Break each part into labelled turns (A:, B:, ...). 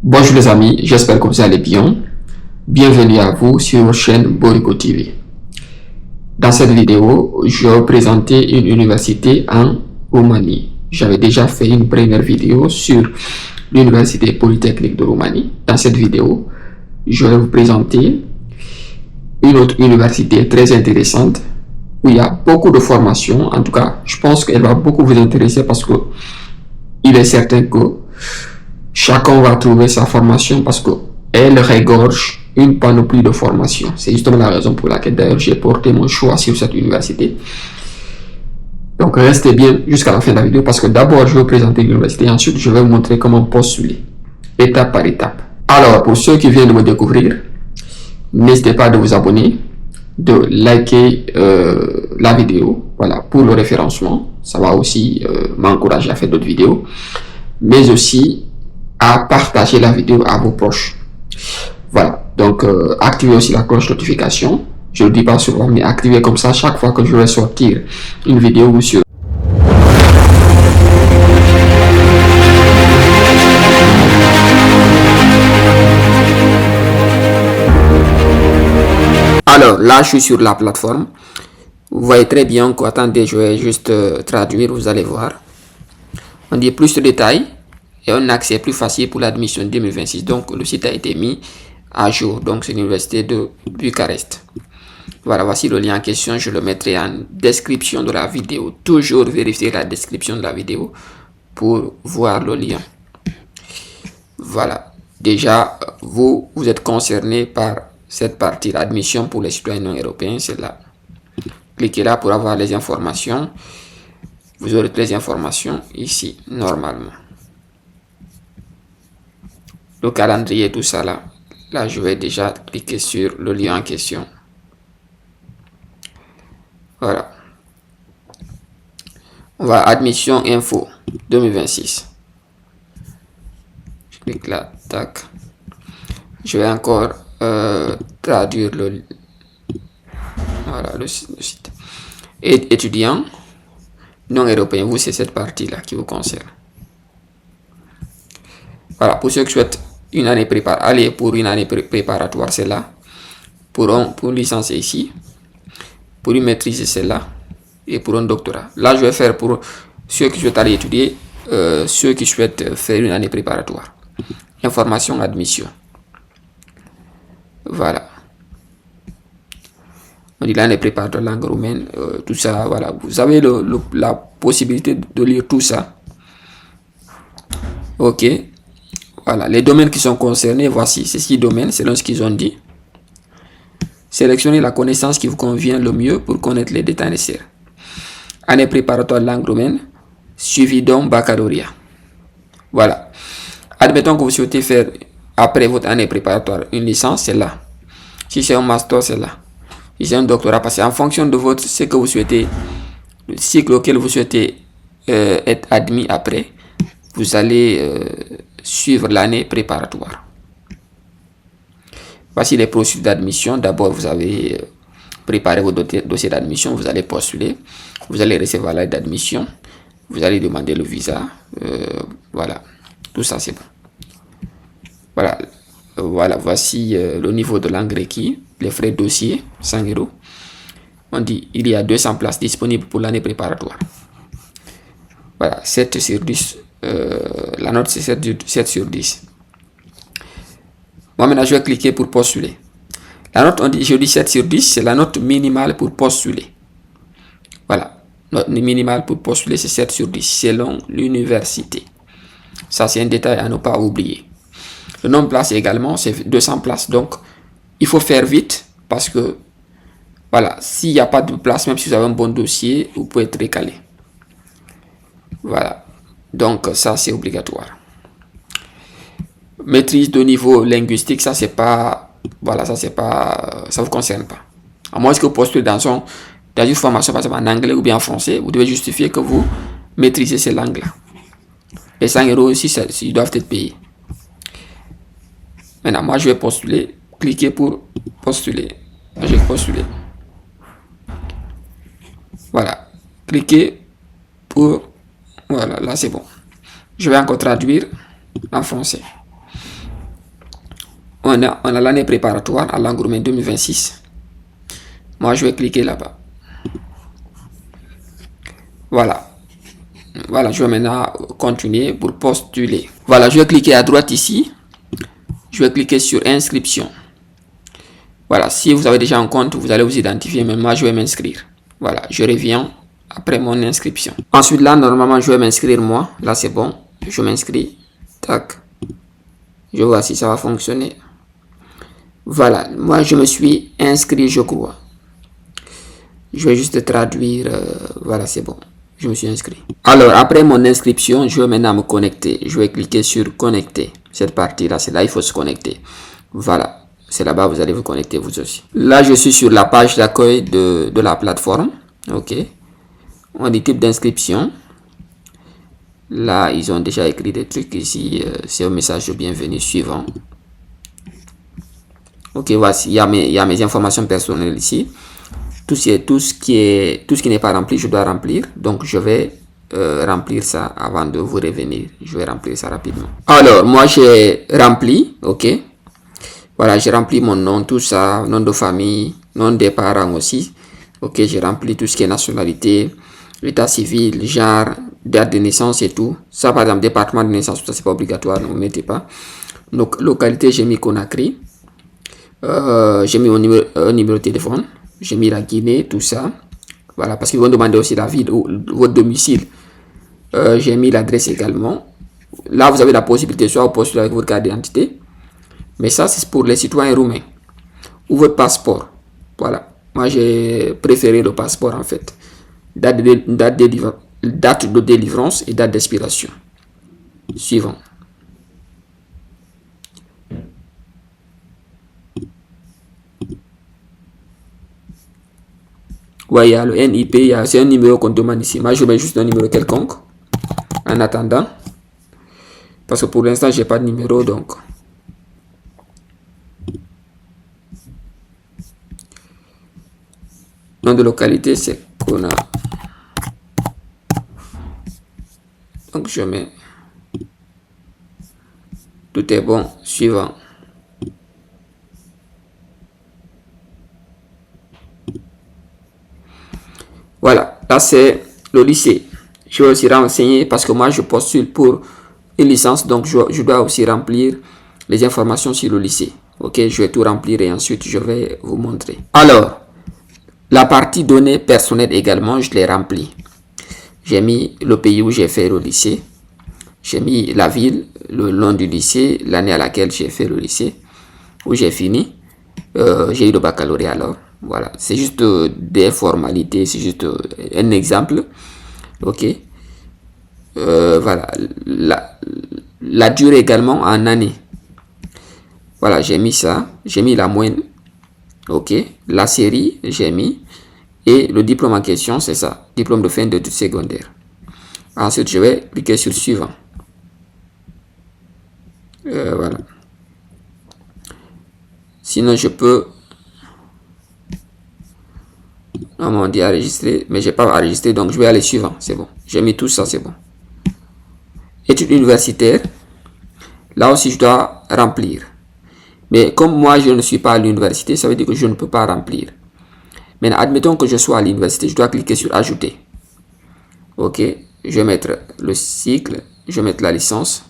A: Bonjour les amis, j'espère que vous allez bien. Bienvenue à vous sur votre chaîne Borico TV. Dans cette vidéo, je vais vous présenter une université en Roumanie. J'avais déjà fait une première vidéo sur l'Université Polytechnique de Roumanie. Dans cette vidéo, je vais vous présenter une autre université très intéressante où il y a beaucoup de formations. En tout cas, je pense qu'elle va beaucoup vous intéresser parce que il est certain que chacun va trouver sa formation parce qu'elle regorge une panoplie de formations. C'est justement la raison pour laquelle d'ailleurs j'ai porté mon choix sur cette université. Donc restez bien jusqu'à la fin de la vidéo parce que d'abord je vais vous présenter l'université et ensuite je vais vous montrer comment postuler étape par étape. Alors pour ceux qui viennent de me découvrir, n'hésitez pas de vous abonner, de liker la vidéo, voilà, pour le référencement. Ça va aussi m'encourager à faire d'autres vidéos, mais aussi à partager la vidéo à vos proches. Voilà, donc activez aussi la cloche de notification. Je ne le dis pas souvent, mais activez comme ça chaque fois que je vais sortir une vidéo sur. Alors là, je suis sur la plateforme. Vous voyez très bien que, attendez, je vais juste traduire, vous allez voir. On dit plus de détails et un accès plus facile pour l'admission 2026. Donc le site a été mis à jour. Donc c'est l'université de Bucarest. Voilà, voici le lien en question. Je le mettrai en description de la vidéo. Toujours vérifier la description de la vidéo pour voir le lien. Voilà, déjà vous êtes concerné par cette partie, l'admission pour les citoyens non européens. C'est là. Cliquez là pour avoir les informations. Vous aurez toutes les informations ici, normalement. Le calendrier, tout ça là. Là, je vais déjà cliquer sur le lien en question. Voilà. On va admission info 2026. Je clique là, tac. Je vais encore traduire le site. Et étudiants non européens, vous, c'est cette partie-là qui vous concerne. Voilà, pour ceux qui souhaitent une année préparatoire, aller pour une année préparatoire, c'est là. Pour une licence, c'est ici. Pour une maîtrise, c'est là. Et pour un doctorat. Là, je vais faire pour ceux qui souhaitent aller étudier, ceux qui souhaitent faire une année préparatoire. Information, admission. Voilà. On dit l'année préparatoire, langue roumaine, tout ça, voilà. Vous avez la possibilité de lire tout ça. Ok. Voilà, les domaines qui sont concernés, voici, ces 6 domaines, selon ce qu'ils ont dit. Sélectionnez la connaissance qui vous convient le mieux pour connaître les détails nécessaires. Année préparatoire langue roumaine, suivi d'un baccalauréat. Voilà. Admettons que vous souhaitez faire, après votre année préparatoire, une licence, c'est là. Si c'est un master, c'est là. Si c'est un doctorat, parce qu'en fonction de ce que vous souhaitez, le cycle auquel vous souhaitez être admis après, vous allez suivre l'année préparatoire. Voici les procédures d'admission. D'abord, vous avez préparé votre dossier d'admission, vous allez postuler, vous allez recevoir l'aide d'admission, vous allez demander le visa. Voilà, tout ça c'est bon. Voilà, voilà, voici le niveau de langue requis, les frais de dossier, 100 €. On dit il y a 200 places disponibles pour l'année préparatoire. Voilà, 7 sur 10. La note c'est 7 sur 10. Moi maintenant je vais cliquer pour postuler. La note, on dit, je dis 7 sur 10, c'est la note minimale pour postuler. Voilà, note minimale pour postuler c'est 7 sur 10 selon l'université. Ça c'est un détail à ne pas oublier. Le nombre de places également c'est 200 places. Donc il faut faire vite parce que voilà, s'il n'y a pas de place, même si vous avez un bon dossier, vous pouvez être récalé. Voilà. Donc ça c'est obligatoire. Maîtrise de niveau linguistique, ça c'est pas, voilà, ça c'est pas, ça vous concerne pas. À moins que vous postulez dans une formation par exemple en anglais ou bien en français, vous devez justifier que vous maîtrisez ces langues-là. Les 100 € aussi, ils doivent être payés. Maintenant, moi je vais postuler, cliquer pour postuler. Je vais postuler. Voilà, cliquez pour, voilà, là c'est bon. Je vais encore traduire en français. on a l'année préparatoire à l'Angourmet 2026. Moi, je vais cliquer là-bas. Voilà. Voilà, je vais maintenant continuer pour postuler. Voilà, je vais cliquer à droite ici. Je vais cliquer sur inscription. Voilà, si vous avez déjà un compte, vous allez vous identifier, mais moi, je vais m'inscrire. Voilà, je reviens après mon inscription. Ensuite, là, normalement, je vais m'inscrire moi. Là, c'est bon. Je m'inscris. Tac. Je vois si ça va fonctionner. Voilà, moi, je me suis inscrit, je crois. Je vais juste traduire. Voilà, c'est bon. Je me suis inscrit. Alors, après mon inscription, je vais maintenant me connecter. Je vais cliquer sur connecter. Cette partie-là, c'est là, il faut se connecter. Voilà. C'est là-bas, vous allez vous connecter vous aussi. Là, je suis sur la page d'accueil de la plateforme. OK. On dit type d'inscription. Là, ils ont déjà écrit des trucs ici. C'est un message de bienvenue suivant. OK, voici. Il y a mes informations personnelles ici. Tout ce qui n'est pas rempli, je dois remplir. Donc, je vais remplir ça avant de vous revenir. Je vais remplir ça rapidement. Alors, moi, j'ai rempli. OK. Voilà, j'ai rempli mon nom, tout ça, nom de famille, nom des parents aussi. Ok, j'ai rempli tout ce qui est nationalité, état civil, genre, date de naissance et tout. Ça, par exemple, département de naissance, ça, c'est pas obligatoire, ne vous mettez pas. Donc, localité, j'ai mis Conakry. J'ai mis un numéro de téléphone. J'ai mis la Guinée, tout ça. Voilà, parce qu'ils vont demander aussi la ville ou votre domicile. J'ai mis l'adresse également. Là, vous avez la possibilité, soit vous postulez avec votre carte d'identité. Mais ça, c'est pour les citoyens roumains. Ou votre passeport. Voilà. Moi, j'ai préféré le passeport, en fait. Date de délivrance et date d'expiration. Suivant. Ouais, il y a le NIP. C'est un numéro qu'on demande ici. Moi, je mets juste un numéro quelconque. En attendant. Parce que pour l'instant, je n'ai pas de numéro, donc... Nom de localité, c'est Kona. Donc, je mets. Tout est bon. Suivant. Voilà. Là, c'est le lycée. Je vais aussi renseigner parce que moi, je postule pour une licence. Donc, je dois aussi remplir les informations sur le lycée. Ok, je vais tout remplir et ensuite, je vais vous montrer. Alors, la partie données personnelles également, je l'ai remplie. J'ai mis le pays où j'ai fait le lycée. J'ai mis la ville, le nom du lycée, l'année à laquelle j'ai fait le lycée, où j'ai fini. J'ai eu le baccalauréat alors. Voilà, c'est juste des formalités, c'est juste un exemple. Ok. Voilà, la durée également en année. Voilà, j'ai mis ça. J'ai mis la moyenne. Ok. La série, j'ai mis. Et le diplôme en question, c'est ça. Diplôme de fin d'études secondaires. Ensuite, je vais cliquer sur suivant. Voilà. Sinon, je peux... On m'a dit enregistrer, mais je n'ai pas enregistré, donc je vais aller suivant. C'est bon. J'ai mis tout ça, c'est bon. Études universitaires. Là aussi, je dois remplir. Mais comme moi, je ne suis pas à l'université, ça veut dire que je ne peux pas remplir. Maintenant, admettons que je sois à l'université, je dois cliquer sur ajouter. Ok, je vais mettre le cycle, je vais mettre la licence.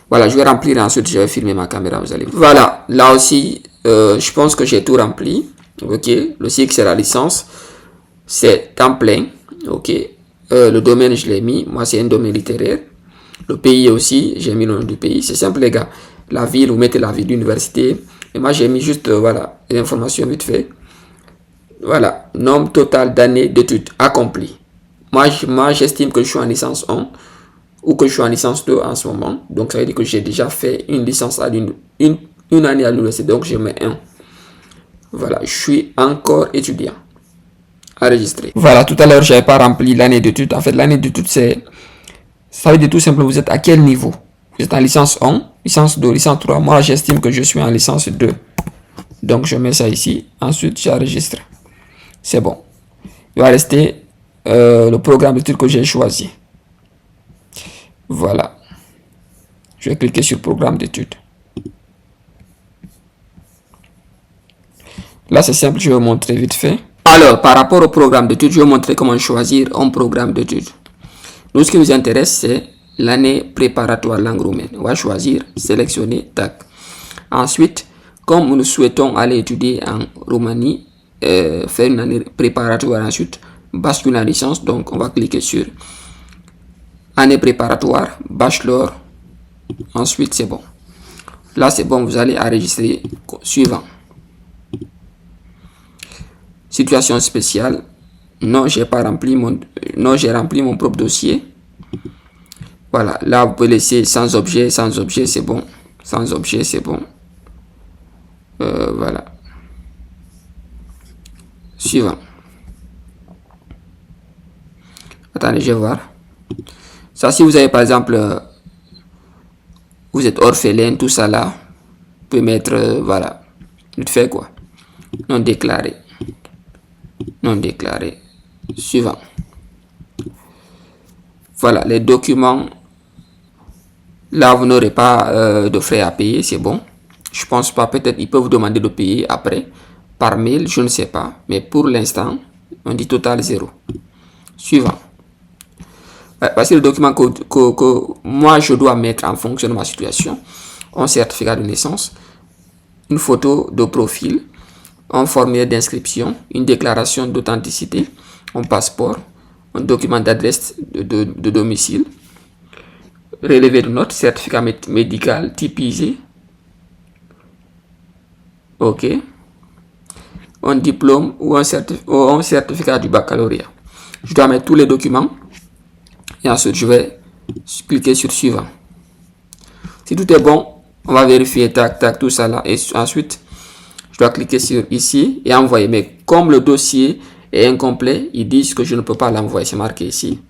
A: Voilà, je vais remplir et ensuite je vais filmer ma caméra, vous allez voir. Voilà, là aussi, je pense que j'ai tout rempli. Ok, le cycle c'est la licence, c'est temps plein. Ok, le domaine je l'ai mis, moi c'est un domaine littéraire. Le pays aussi, j'ai mis le nom du pays, c'est simple les gars. La ville, vous mettez la ville d'université. Et moi j'ai mis juste, voilà, les informations vite fait. Voilà, nombre total d'années d'études accomplies. Moi, j'estime que je suis en licence 1 ou que je suis en licence 2 en ce moment. Donc, ça veut dire que j'ai déjà fait une licence à une année à l'université. Donc, je mets 1. Voilà, je suis encore étudiant. Enregistré. Voilà, tout à l'heure, je n'avais pas rempli l'année d'études. En fait, l'année d'études, ça veut dire tout simplement, vous êtes à quel niveau? Vous êtes en licence 1, licence 2, licence 3. Moi, j'estime que je suis en licence 2. Donc, je mets ça ici. Ensuite, j'enregistre. C'est bon. Il va rester le programme d'études que j'ai choisi. Voilà. Je vais cliquer sur programme d'études. Là, c'est simple, je vais vous montrer vite fait. Alors, par rapport au programme d'études, je vais vous montrer comment choisir un programme d'études. Nous, ce qui nous intéresse, c'est l'année préparatoire langue roumaine. On va choisir, sélectionner, tac. Ensuite, comme nous souhaitons aller étudier en Roumanie, faire une année préparatoire, ensuite basculer en licence, donc on va cliquer sur année préparatoire, bachelor, ensuite c'est bon. Là c'est bon, vous allez enregistrer suivant. Situation spéciale, non j'ai pas rempli mon, non j'ai rempli mon propre dossier. Voilà, là vous pouvez laisser sans objet c'est bon, sans objet c'est bon. Voilà. Suivant. Attendez, je vais voir. Ça, si vous avez par exemple, vous êtes orphelin, tout ça là, vous pouvez mettre, voilà, vite fait quoi. Non déclaré. Non déclaré. Suivant. Voilà, les documents. Là, vous n'aurez pas de frais à payer, c'est bon. Je pense pas, peut-être ils peuvent vous demander de payer après, par mail, je ne sais pas. Mais pour l'instant, on dit total 0. Suivant. Voici le document que moi je dois mettre en fonction de ma situation. Un certificat de naissance, une photo de profil, un formulaire d'inscription, une déclaration d'authenticité, un passeport, un document d'adresse de domicile, relevé de notes, certificat médical typisé, ok, un diplôme ou un certificat du baccalauréat. Je dois mettre tous les documents et ensuite je vais cliquer sur suivant. Si tout est bon, on va vérifier tac tac tout ça là et ensuite je dois cliquer sur ici et envoyer. Mais comme le dossier est incomplet, ils disent que je ne peux pas l'envoyer. C'est marqué ici.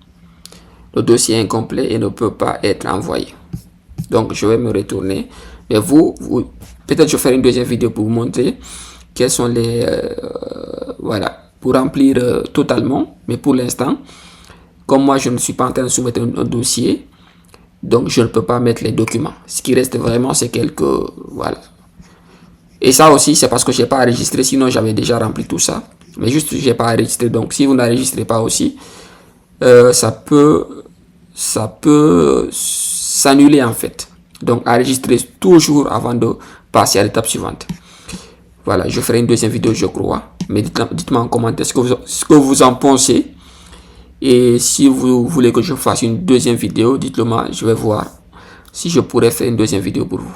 A: Le dossier est incomplet et ne peut pas être envoyé. Donc je vais me retourner. Mais vous peut-être je ferai une deuxième vidéo pour vous montrer quels sont les voilà, pour remplir totalement. Mais pour l'instant, comme moi je ne suis pas en train de soumettre un dossier, donc je ne peux pas mettre les documents. Ce qui reste vraiment, c'est quelques, voilà. Et ça aussi, c'est parce que je n'ai pas enregistré, sinon j'avais déjà rempli tout ça. Mais juste, je n'ai pas enregistré. Donc, si vous n'enregistrez pas aussi, ça peut s'annuler en fait. Donc, enregistrez toujours avant de passer à l'étape suivante. Voilà, je ferai une deuxième vidéo, je crois. Mais dites-moi en commentaire ce que vous en pensez. Et si vous voulez que je fasse une deuxième vidéo, dites-le moi, je vais voir si je pourrais faire une deuxième vidéo pour vous.